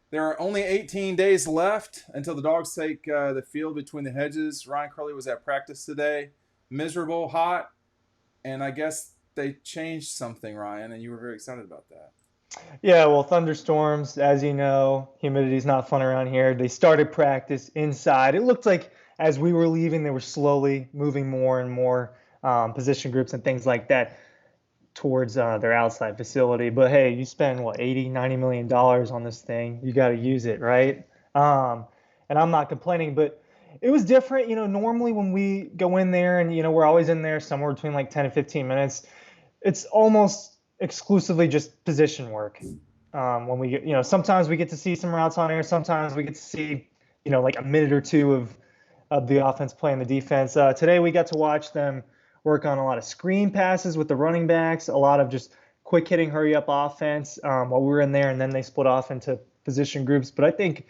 There are only 18 days left until the dogs take the field between the hedges. Ryan Curley was at practice today. Miserable, hot, and I guess they changed something, Ryan, and you were very excited about that. Yeah, well, thunderstorms, as you know, humidity's not fun around here. They started practice inside. It looked like as we were leaving, they were slowly moving more and more position groups and things like that towards their outside facility. But hey, you spend what, 80, 90 million dollars on this thing. You got to use it, right? Um, and I'm not complaining, but it was different. Normally when we go in there and, we're always in there somewhere between like 10 and 15 minutes, it's almost exclusively just position work. When we get, sometimes we get to see some routes on air, sometimes we get to see, like a minute or two of the offense playing the defense. Today we got to watch them work on a lot of screen passes with the running backs, a lot of just quick hitting, hurry up offense while we were in there, and then they split off into position groups. But I think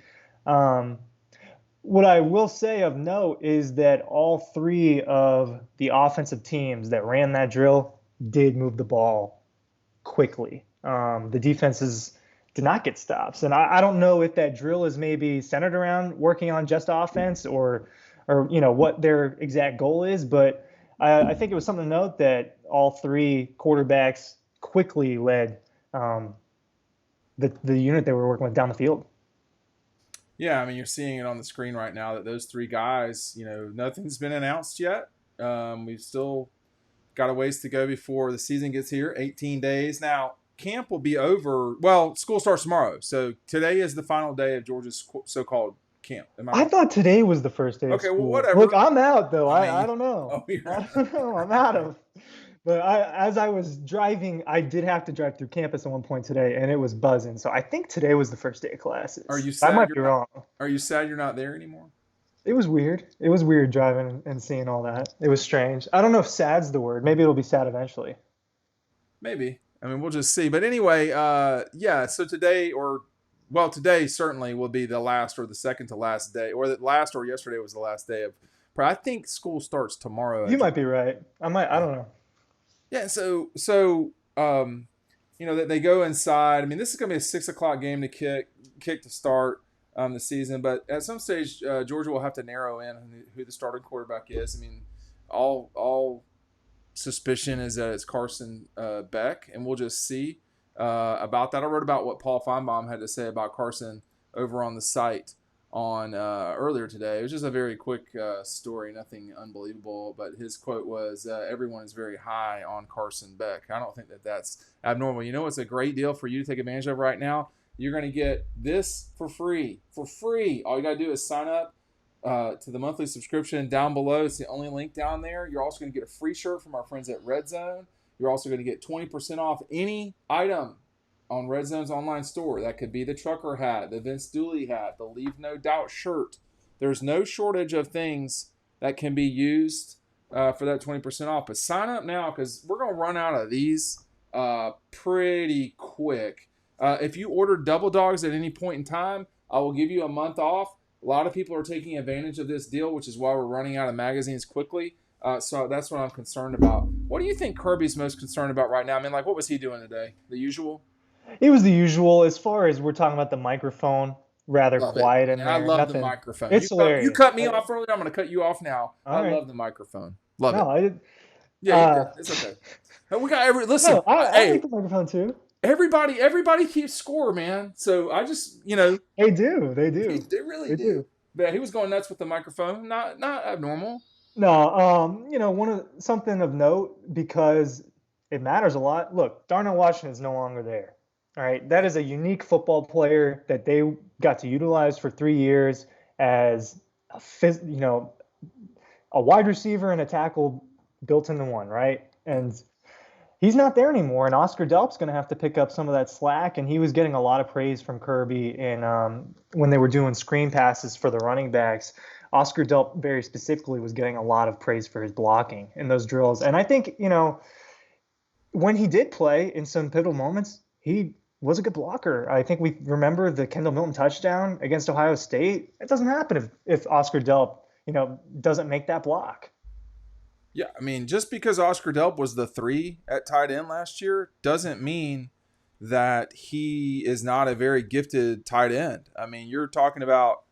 um, what I will say of note is that all three of the offensive teams that ran that drill did move the ball quickly. The defenses did not get stops, and I don't know if that drill is maybe centered around working on just offense or what their exact goal is, but I think it was something to note that all three quarterbacks quickly led the unit they were working with down the field. Yeah, I mean, you're seeing it on the screen right now that those three guys, nothing's been announced yet. We've still got a ways to go before the season gets here. 18 days now. Camp will be over. Well, school starts tomorrow, so today is the final day of Georgia's so-called camp. Am I I wrong? thought today was the first day of Okay, well, school. Look, whatever. I'm out though. I I mean, don't know. oh, you're I don't know. I'm out of. But as I was driving, I did have to drive through campus at one point today, and it was buzzing. So I think today was the first day of Are classes. you I sad might you're be not? wrong. Are you sad you're not there anymore? It was weird. It was weird driving and seeing all that. It was strange. I don't know if sad's the word. Maybe it'll be sad eventually. Maybe. I mean, we'll just see. But anyway, yeah. So today, today certainly will be the last or the second to last day, or the last or yesterday was the last day of. I think school starts tomorrow You at might be Georgia. right. I might. I Yeah. don't know. Yeah. That they go inside. I mean, this is going to be a 6 o'clock game to kick to start the season. But at some stage, Georgia will have to narrow in on who the starting quarterback is. I mean, all suspicion is that it's Carson Beck, and we'll just see about that. I wrote about what Paul Feinbaum had to say about Carson over on the site on earlier today. It was just a very quick story, nothing unbelievable, but his quote was, "Everyone is very high on Carson Beck." I don't think that that's abnormal. You know, it's a great deal for you to take advantage of right now. You're going to get this for free. For free. All you got to do is sign up to the monthly subscription down below. It's the only link down there. You're also going to get a free shirt from our friends at Red Zone. You're also going to get 20% off any item on Red Zone's online store. That could be the trucker hat, the Vince Dooley hat, the Leave No Doubt shirt. There's no shortage of things that can be used for that 20% off. But sign up now because we're going to run out of these pretty quick. If you order double dogs at any point in time, I will give you a month off. A lot of people are taking advantage of this deal, which is why we're running out of magazines quickly. So that's what I'm concerned about. What do you think Kirby's most concerned about right now? I mean, like, what was he doing today? The usual? It was the usual as far as we're talking about the microphone. Rather Love it. quiet in And I there. love the Nothing. microphone. It's You hilarious. cut me off earlier. I'm going to cut you off now. I All right. love the microphone. Love it. No, I did. Yeah, you're Uh, good. It's okay. But we got every listen. no, I Hey, like the microphone too. everybody keeps score, man. So I just They do. They they, do. they really They do. do. But he was going nuts with the microphone. Not abnormal. No, one of something of note because it matters a lot. Look, Darnell Washington is no longer there. All right, that is a unique football player that they got to utilize for 3 years as a wide receiver and a tackle built into one, right? And he's not there anymore, and Oscar Delp's going to have to pick up some of that slack. And he was getting a lot of praise from Kirby in when they were doing screen passes for the running backs. Oscar Delp very specifically was getting a lot of praise for his blocking in those drills. And I think when he did play in some pivotal moments, he was a good blocker. I think we remember the Kendall Milton touchdown against Ohio State. It doesn't happen if Oscar Delp doesn't make that block. Yeah, I mean, just because Oscar Delp was the 3 at tight end last year doesn't mean that he is not a very gifted tight end. I mean, you're talking about,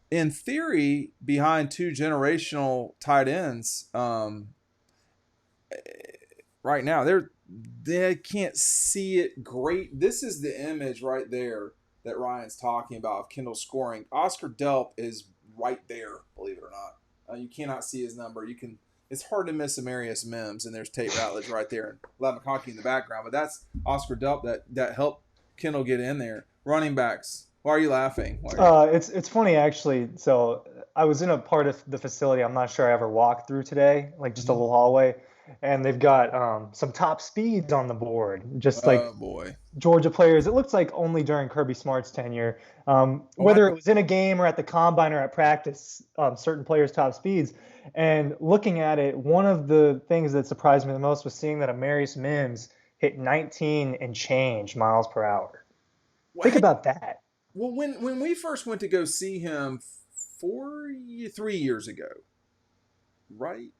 in theory, behind two generational tight ends. Right now, they can't see it great. This is the image right there that Ryan's talking about of Kendall scoring. Oscar Delp is right there, believe it or not. You cannot see his number. You can. It's hard to miss Amarius Mims, and there's Tate Ratledge right there, and Ladd McConkey in the background. But that's Oscar Delp that helped Kendall get in there. Running backs. Why are you laughing? It's funny actually. So I was in a part of the facility I'm not sure I ever walked through today, like just a little hallway, and they've got some top speeds on the board, just like Oh boy. Georgia players. It looks like only during Kirby Smart's tenure, What? whether it was in a game or at the combine or at practice, certain players' top speeds. And looking at it, one of the things that surprised me the most was seeing that Amarius Mims hit 19 and change miles per hour. Think Hey, about that. well, when we first went to go see him 3 years ago, right?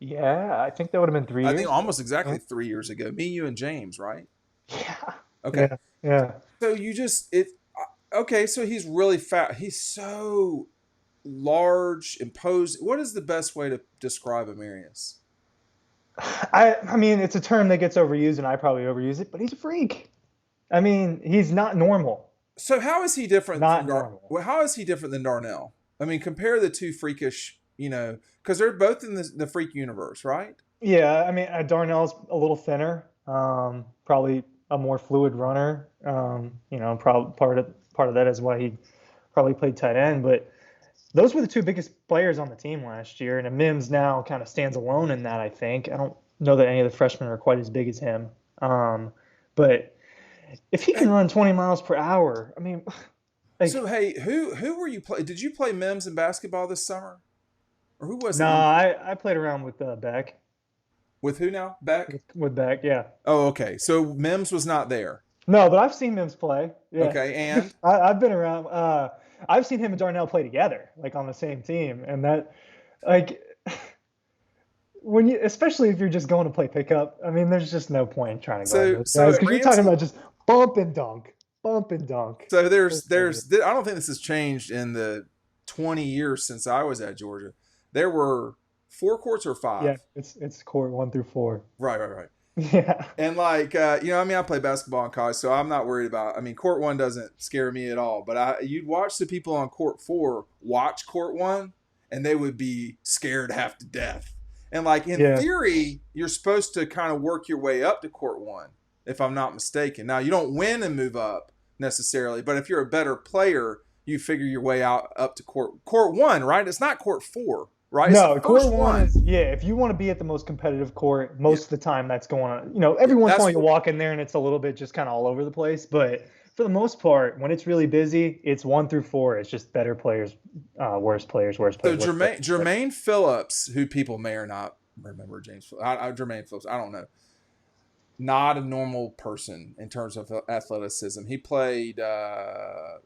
Yeah, I think that would have been three I think years. almost exactly Yeah, 3 years ago. Me, you, and James, right? yeah, Okay. yeah. Yeah. So you just it. Okay, so he's really fat. He's so large, imposed. What is the best way to describe Amarius? I mean, it's a term that gets overused, and I probably overuse it, but he's a freak. I mean, he's not normal. So how is he different from Not normal. Well, how is he different than Darnell? I mean, compare the two freakish. Because they're both in the freak universe, right? Yeah, I mean, Darnell's a little thinner, probably a more fluid runner. Probably part of that is why he probably played tight end. But those were the two biggest players on the team last year, and Mims now kind of stands alone in that. I think I don't know that any of the freshmen are quite as big as him. But if he can run 20 miles per hour, I mean, So like, hey, who were you play? Did you play Mims in basketball this summer, or who was no, it? I played around with Beck, With who now? Beck. with Beck, yeah. Oh, okay. So Mims was not there. No, but I've seen Mims play. Yeah, Okay, and I've been around. I've seen him and Darnell play together, like on the same team, and that, like, when you, especially if you're just going to play pickup. I mean, there's just no point in trying to guard those so guys at because you're talking Ramsey. about just bump and dunk, bump and dunk. So Those players. I don't think this has changed in the 20 years since I was at Georgia. There were four courts or Yeah, five. it's court 1 through 4. Right. Yeah, And like I mean, I play basketball in college, so I'm not worried about. I mean, court one doesn't scare me at all. But you'd watch the people on court four watch court one, and they would be scared half to death. And like in yeah. theory, you're supposed to kind of work your way up to court one, if I'm not mistaken. Now you don't win and move up necessarily, but if you're a better player, you figure your way out up to court one, right? It's not court four, right? It's the No, court first one one. is, yeah. If you want to be at the most competitive court, Yeah, most of the time that's going on. Every yeah. once in a That's while you walk in there and it's a little bit just kind of all over the place. But for the most part, when it's really busy, it's 1 through 4. It's just better players, worse players, worse So players, worse players. Jermaine Phillips, who people may or not remember, James Phillips, Jermaine Phillips, I don't know, not a normal person in terms of athleticism. He played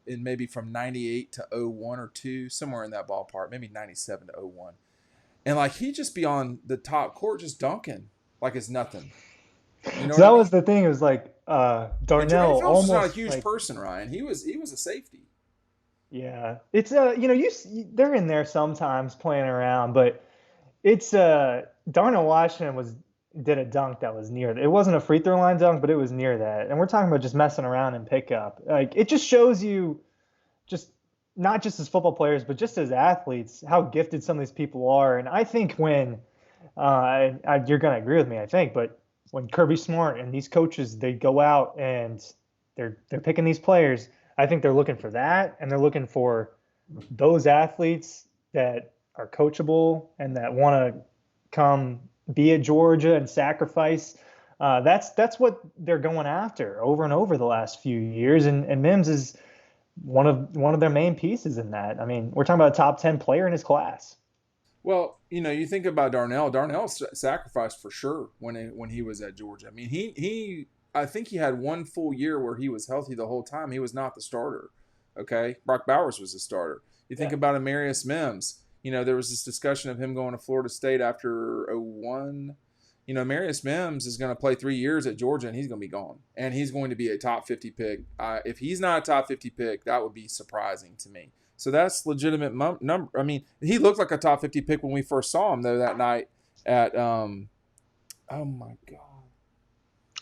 in maybe from 98 to 01 or 2, somewhere in that ballpark, maybe 97 to 01. And like he'd just be on the top court just dunking like it's nothing. You know So what I that was mean? the thing. It was like And Jermaine Darnell Phillips was not a almost huge like, person, Ryan. He was a safety. yeah. It's they're in there sometimes playing around, but it's Darnell Washington did a dunk that was near. It wasn't a free throw line dunk, but it was near that. And we're talking about just messing around and pickup. Like it just shows you, just not just as football players, but just as athletes, how gifted some of these people are. And I think when you're going to agree with me, I think, but when Kirby Smart and these coaches they go out and they're picking these players, I think they're looking for that, and they're looking for those athletes that are coachable and that want to come be at Georgia and sacrifice. That's what they're going after over and over the last few years, and Mims is one of their main pieces in that. I mean, we're talking about a top 10 player in his class. Well, you think about Darnell. Darnell sacrificed for sure when he was at Georgia. I mean, he I think he had one full year where he was healthy the whole time. He was not the starter. Okay, Brock Bowers was the starter. You think Yeah. about Amarius Mims. There was this discussion of him going to Florida State after '01. Marius Mims is going to play 3 years at Georgia and he's going to be gone. And he's going to be a top 50 pick. If he's not a top 50 pick, that would be surprising to me. So that's legitimate number. I mean, he looked like a top 50 pick when we first saw him, though, that night at, oh my God.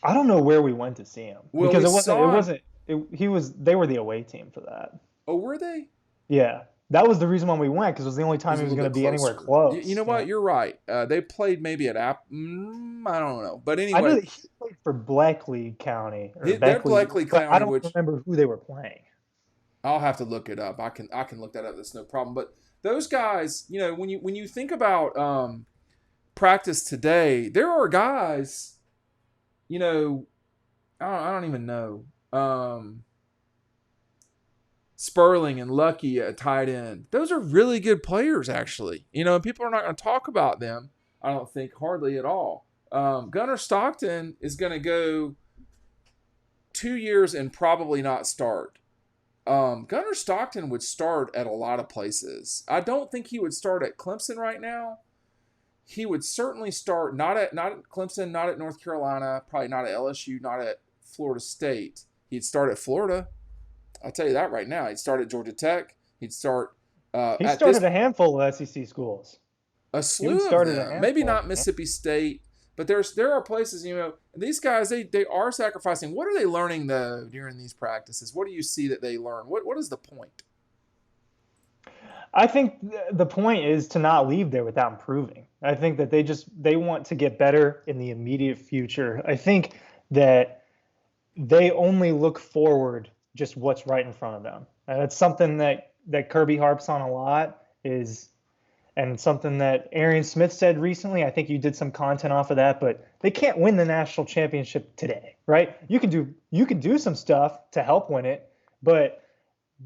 I don't know where we went to see him Well, because we it wasn't. saw It him. wasn't. He was. They were the away team for that. Oh, were they? Yeah, that was the reason why we went because it was the only It time was a he was little going to bit be anywhere closer. You close. know Yeah, what? You're right. They played maybe at I don't know. But I know anyway, that he played for Bleckley County or they're Beckley, Blakely but I County, don't which remember who they were playing. I'll have to look it up. I can look that up. That's no problem. But those guys, when you think about practice today, there are guys, you know, I don't even know. Sperling and Lucky at tight end. Those are really good players, actually. And people are not going to talk about them, I don't think, hardly at all. Gunnar Stockton is going to go 2 years and probably not start. Gunnar Stockton would start at a lot of places. I don't think he would start at Clemson right now. He would certainly start not at Clemson, not at North Carolina, probably not at LSU, not at Florida State. He'd start at Florida. I'll tell you that right now. He'd start at Georgia Tech. He'd start He at this started a handful of SEC schools. a He would slew of started a them. Maybe handful. not Mississippi State, but there are places. These guys they are sacrificing. What are they learning though during these practices? What do you see that they learn? What is the point? I think the point is to not leave there without improving. I think that they want to get better in the immediate future. I think that they only look forward just what's right in front of them. And it's something that Kirby harps on a lot is and something that Arian Smith said recently. I think you did some content off of that, but they can't win the national championship today, right? You can do some stuff to help win it, but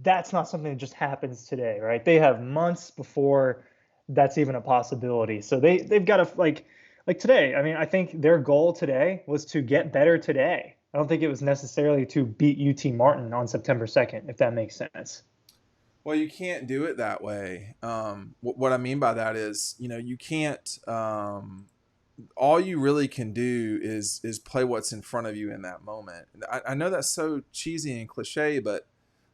that's not something that just happens today, right? They have months before that's even a possibility. So they've got to like today. I mean, I think their goal today was to get better today. I don't think it was necessarily to beat UT Martin on September 2nd, if that makes sense. Well, you can't do it that way. What I mean by that is, you can't. All you really can do is play what's in front of you in that moment. I know that's so cheesy and cliche, but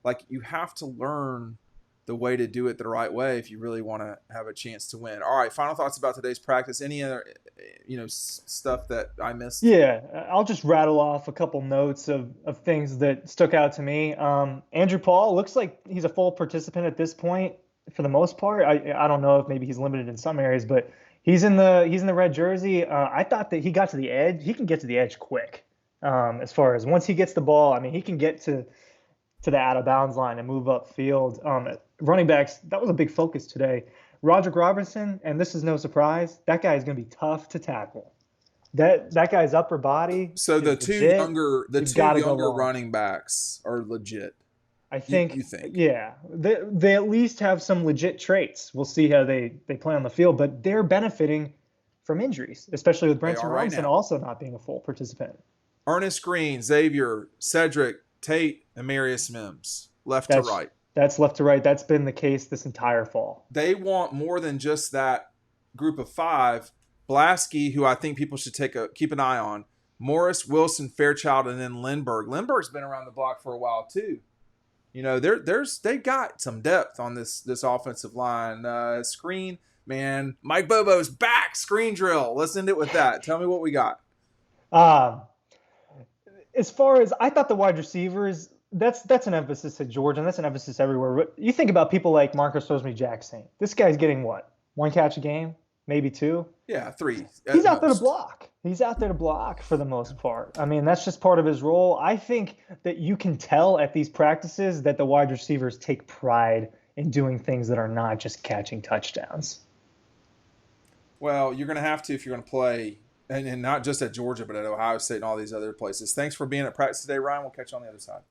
like you have to learn the way to do it the right way if you really want to have a chance to win. All right, final thoughts about today's practice. Any other, stuff that I missed? Yeah, I'll just rattle off a couple notes of things that stuck out to me. Andrew Paul looks like he's a full participant at this point for the most part. I don't know if maybe he's limited in some areas, but he's in the red jersey. I thought that he got to the edge. He can get to the edge quick. As far as once he gets the ball, I mean, he can get to the out of bounds line and move up field. Running backs, that was a big focus today. Roderick Robertson, and this is no surprise, that guy is going to be tough to tackle. That guy's upper body So the is two legit. younger the You've two got to go younger long. running backs are legit. I You think, think? yeah, they at least have some legit traits. We'll see how they play on the field, but they're benefiting from injuries, especially with They Brenton are right Robinson now. also not being a full participant. Ernest Green, Xavier, Cedric, Tate, and Marius Mims, left to That's right. that's left to right. That's been the case this entire fall. They want more than just that group of five. Blasky, who I think people should keep an eye on. Morris, Wilson, Fairchild, and then Lindbergh. Lindbergh's been around the block for a while too. They got some depth on this offensive line. Screen, man, Mike Bobo's back. Screen drill. Let's end it with that. Tell me what we got. Um, as far as I thought the wide receivers, that's an emphasis at Georgia, and that's an emphasis everywhere. But you think about people like Marcus Rosemary-Jackson. This guy's getting what? One catch a game, maybe two. Yeah, three He's at out there to most. block. He's out there to block for the most part. I mean, that's just part of his role. I think that you can tell at these practices that the wide receivers take pride in doing things that are not just catching touchdowns. Well, you're going to have to if you're going to play, and not just at Georgia, but at Ohio State and all these other places. Thanks for being at practice today, Ryan. We'll catch you on the other side.